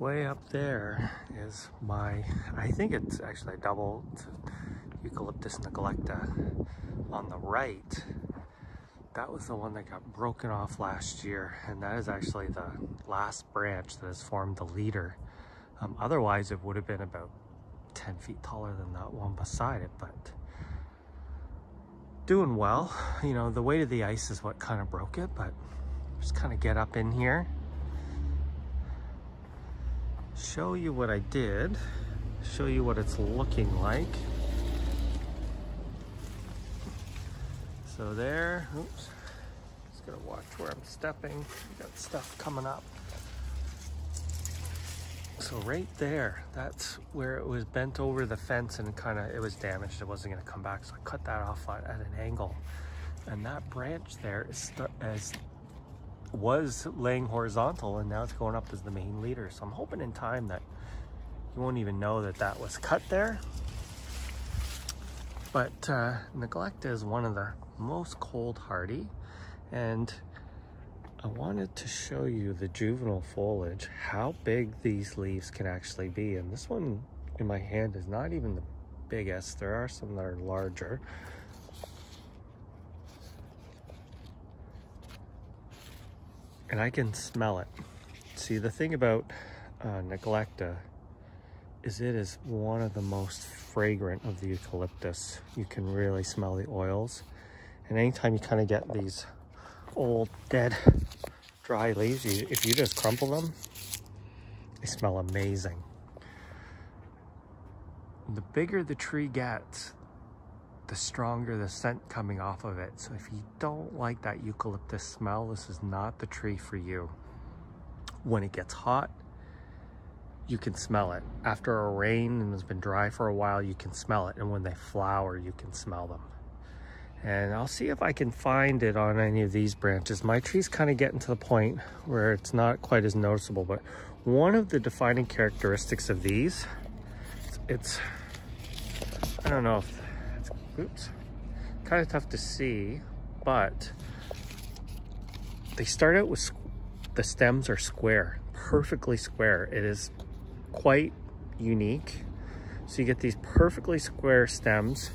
Way up there is my, I think it's actually a double Eucalyptus neglecta. On the right, that was the one that got broken off last year, and that is actually the last branch that has formed the leader. Otherwise, it would have been about 10 feet taller than that one beside it, but doing well. You know, the weight of the ice is what kind of broke it, but just kind of get up in here, show you what I did, show you what it's looking like. So there, oops, just gotta watch where I'm stepping. Got stuff coming up. So right there, that's where it was bent over the fence and it was damaged. It wasn't gonna come back, so I cut that off at an angle. And that branch there was laying horizontal, and now it's going up as the main leader. So I'm hoping in time that you won't even know that that was cut there. But neglecta is one of the most cold hardy, and I wanted to show you the juvenile foliage, how big these leaves can actually be. And this one in my hand is not even the biggest. There are some that are larger. And I can smell it. See, the thing about neglecta is it is one of the most fragrant of the eucalyptus. You can really smell the oils. And anytime you kind of get these old, dead, dry leaves, if you just crumple them, they smell amazing. The bigger the tree gets, the stronger the scent coming off of it. So if you don't like that eucalyptus smell, this is not the tree for you. When it gets hot, you can smell it. After a rain and it's been dry for a while, you can smell it. And when they flower, you can smell them. And I'll see if I can find it on any of these branches. My tree's kind of getting to the point where it's not quite as noticeable, but one of the defining characteristics of these, it's I don't know if it's, oops, kind of tough to see, but they start out with, the stems are square, perfectly square. It is quite unique. So you get these perfectly square stems,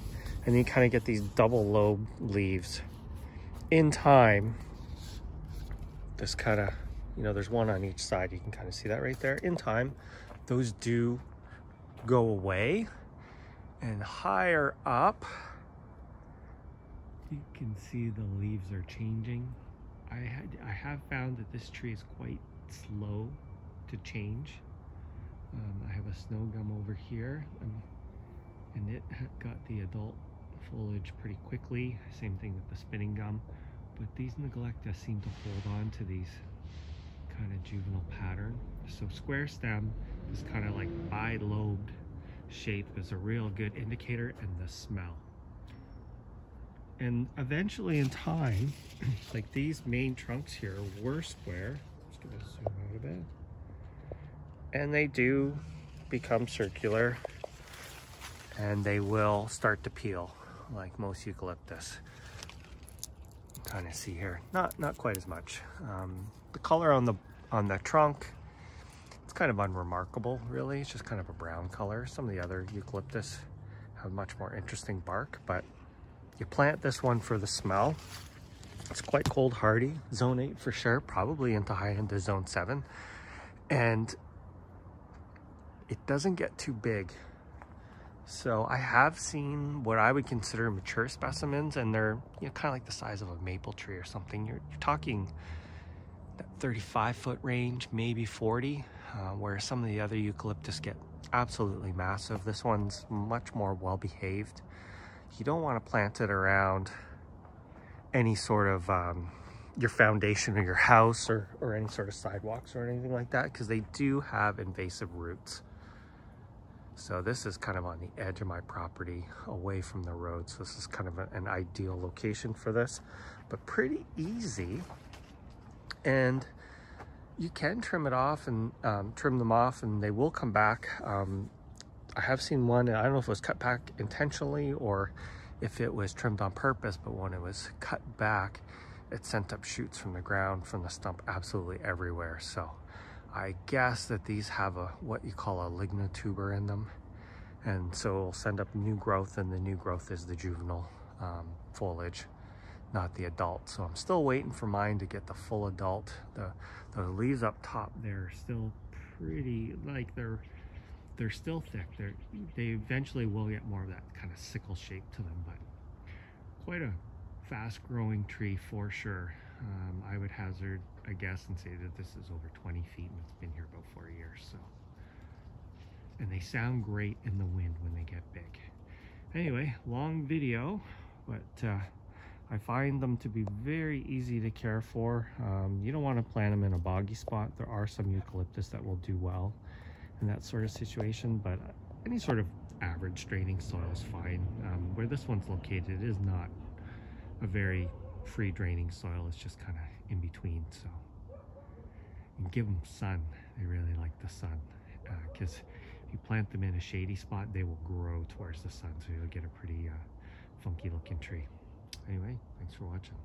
and you kind of get these double lobe leaves. In time, this kind of, you know, there's one on each side. You can kind of see that right there. In time, those do go away. And higher up, you can see the leaves are changing. I have found that this tree is quite slow to change. I have a snow gum over here, and it got the adult foliage pretty quickly. Same thing with the spinning gum. But these neglecta seem to hold on to these kind of juvenile pattern. So square stem is kind of like bi-lobed shape is a real good indicator, and the smell. And eventually in time, like these main trunks here were square. Just gonna zoom out a bit. And they do become circular, and they will start to peel like most eucalyptus. Kind of see here, not quite as much. The color on the trunk, it's kind of unremarkable, really. It's just kind of a brown color. Some of the other eucalyptus have much more interesting bark, but you plant this one for the smell. It's quite cold hardy, zone 8 for sure, probably into high into zone 7. And it doesn't get too big. So I have seen what I would consider mature specimens, and they're, you know, kind of like the size of a maple tree or something. You're talking that 35-foot range, maybe 40, where some of the other eucalyptus get absolutely massive. This one's much more well-behaved. You don't want to plant it around any sort of your foundation of your house or any sort of sidewalks or anything like that, because they do have invasive roots. So this is kind of on the edge of my property, away from the road. So this is kind of an ideal location for this, but pretty easy. And you can trim it off and trim them off, and they will come back. I have seen one, I don't know if it was cut back intentionally or if it was trimmed on purpose, but when it was cut back, it sent up shoots from the ground, from the stump, absolutely everywhere. So I guess that these have a what you call a lignotuber in them, and so it'll send up new growth, and the new growth is the juvenile foliage, not the adult. So I'm still waiting for mine to get the full adult. The leaves up top there are still pretty, like they're still thick. They eventually will get more of that kind of sickle shape to them, but quite a fast growing tree for sure. I would hazard a guess and say that this is over 20 feet and it's been here about 4 years. So, and they sound great in the wind when they get big. Anyway, long video, but I find them to be very easy to care for. You don't want to plant them in a boggy spot. There are some eucalyptus that will do well in that sort of situation, but any sort of average draining soil is fine. Where this one's located, it is not a very free draining soil. It's just kind of in between. So, and give them sun. They really like the sun, because if you plant them in a shady spot, they will grow towards the sun, so you'll get a pretty funky looking tree. Anyway, thanks for watching.